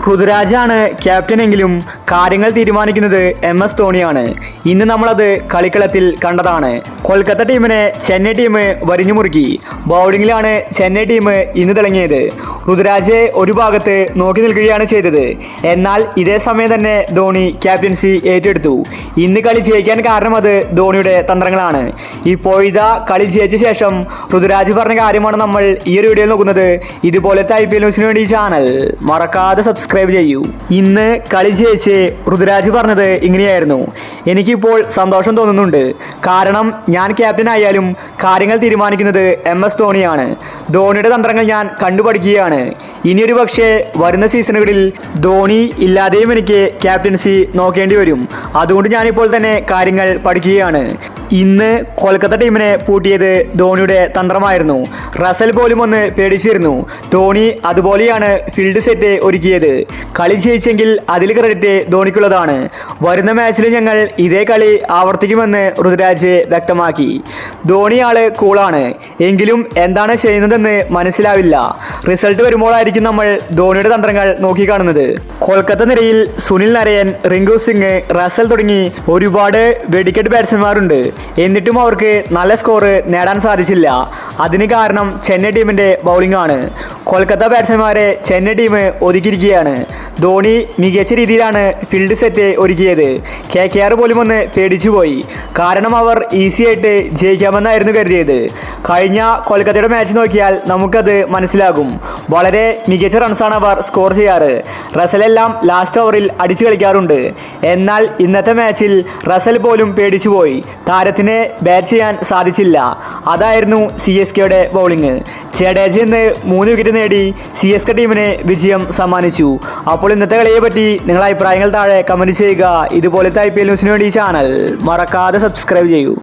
പൃഥ്വിരാജാണ് ക്യാപ്റ്റനെങ്കിലും കാര്യങ്ങൾ തീരുമാനിക്കുന്നത് MS ധോണിയാണ്. ഇന്ന് നമ്മളത് കളിക്കളത്തിൽ കണ്ടതാണ്. കൊൽക്കത്ത ടീമിനെ ചെന്നൈ ടീം വരിഞ്ഞു മുറുക്കി. ബൗളിങ്ങിലാണ് ചെന്നൈ ടീം ഇന്ന് തിളങ്ങിയത്. പൃഥ്വിരാജ് ഒരു ഭാഗത്ത് നോക്കി നിൽക്കുകയാണ് ചെയ്തത്. എന്നാൽ ഇതേ സമയം തന്നെ ധോണി ക്യാപ്റ്റൻസി ഏറ്റെടുത്തു. ഇന്ന് കളി ജയിക്കാൻ കാരണം അത് ധോണിയുടെ തന്ത്രങ്ങളാണ്. ഇപ്പോഴിതാ കളി ജയിച്ച ശേഷം പൃഥ്വിരാജ് പറഞ്ഞ കാര്യമാണ് നമ്മൾ ഈ ഒരു വീഡിയോയിൽ നോക്കുന്നത്. ഇതുപോലത്തെ IPL ന്യൂസിന് വേണ്ടി ഈ ചാനൽ മറക്കാതെ സബ്സ്ക്രൈബ് ചെയ്യൂ. ഇന്ന് കളി ജയിച്ച് പൃഥ്വിരാജ് പറഞ്ഞത് ഇങ്ങനെയായിരുന്നു: എനിക്കിപ്പോൾ സന്തോഷം തോന്നുന്നുണ്ട്. കാരണം ഞാൻ ക്യാപ്റ്റൻ ആയാലും കാര്യങ്ങൾ തീരുമാനിക്കുന്നത് MS ധോണിയാണ്. ധോണിയുടെ തന്ത്രങ്ങൾ ഞാൻ കണ്ടുപഠിക്കുകയാണ്. ഇനിയൊരു പക്ഷേ വരുന്ന സീസണുകളിൽ ധോണി ഇല്ലാതെയും എനിക്ക് ക്യാപ്റ്റൻസി നോക്കേണ്ടി വരും. അതുകൊണ്ട് ഞാനിപ്പോൾ തന്നെ കാര്യങ്ങൾ പഠിക്കുകയാണ്. ഇന്ന് കൊൽക്കത്ത ടീമിനെ പൂട്ടിയത് ധോണിയുടെ തന്ത്രമായിരുന്നു. റസൽ പോലും ഒന്ന് പേടിച്ചിരുന്നു. ധോണി അതുപോലെയാണ് ഫീൽഡ് സെറ്റ് ഒരുക്കിയത്. കളി ജയിച്ചെങ്കിൽ അതിൽ ക്രെഡിറ്റ് ധോണിക്കുള്ളതാണ്. വരുന്ന മാച്ചിൽ ഞങ്ങൾ ഇതേ കളി ആവർത്തിക്കുമെന്ന് പൃഥ്വിരാജ് വ്യക്തമാക്കി. ധോണി ആള് കൂളാണ്, എങ്കിലും എന്താണ് ചെയ്യുന്നതെന്ന് മനസ്സിലാവില്ല. റിസൾട്ട് വരുമ്പോഴായിരിക്കും നമ്മൾ ധോണിയുടെ തന്ത്രങ്ങൾ നോക്കിക്കാണുന്നത്. കൊൽക്കത്ത നിരയിൽ സുനിൽ നരയൻ, റിങ്കു സിംഗ്, റസൽ തുടങ്ങി ഒരുപാട് വെടിക്കെട്ട് ബാറ്റ്സ്മാൻമാരുണ്ട്. എന്നിട്ടും അവർക്ക് നല്ല സ്കോർ നേടാൻ സാധിച്ചില്ല. അതിന് കാരണം ചെന്നൈ ടീമിന്റെ ബൗളിംഗ് ആണ്. കൊൽക്കത്ത ബാറ്റ്സ്മാൻമാരെ ചെന്നൈ ടീം ഒതുക്കിയിരിക്കുകയാണ്. ധോണി മികച്ച രീതിയിലാണ് ഫീൽഡ് സെറ്റ് ഒരുക്കിയത്. KKR പോലും ഒന്ന് പേടിച്ചുപോയി. കാരണം അവർ ഈസി ആയിട്ട് ജയിക്കാമെന്നായിരുന്നു കരുതിയത്. കഴിഞ്ഞ കൊൽക്കത്തയുടെ മാച്ച് നോക്കിയാൽ നമുക്കത് മനസ്സിലാകും. വളരെ മികച്ച റൺസാണ് അവർ സ്കോർ ചെയ്യാറ്. റസലെല്ലാം ലാസ്റ്റ് ഓവറിൽ അടിച്ചു കളിക്കാറുണ്ട്. എന്നാൽ ഇന്നത്തെ മാച്ചിൽ റസൽ പോലും പേടിച്ചുപോയി. താരത്തിന് ബാറ്റ് ചെയ്യാൻ സാധിച്ചില്ല. അതായിരുന്നു CSKയുടെ ബൗളിംഗ്. ജഡേജ ഇന്ന് 3 വിക്കറ്റ് നേടി CSK ടീമിന് വിജയം സമ്മാനിച്ചു. അപ്പോൾ ഇന്നത്തെ കളിയെ പറ്റി നിങ്ങളുടെ അഭിപ്രായങ്ങൾ താഴെ കമന്റ് ചെയ്യുക. ഇതുപോലത്തെ IPL ന്യൂസിന് വേണ്ടി ഈ ചാനൽ മറക്കാതെ സബ്സ്ക്രൈബ് ചെയ്യൂ.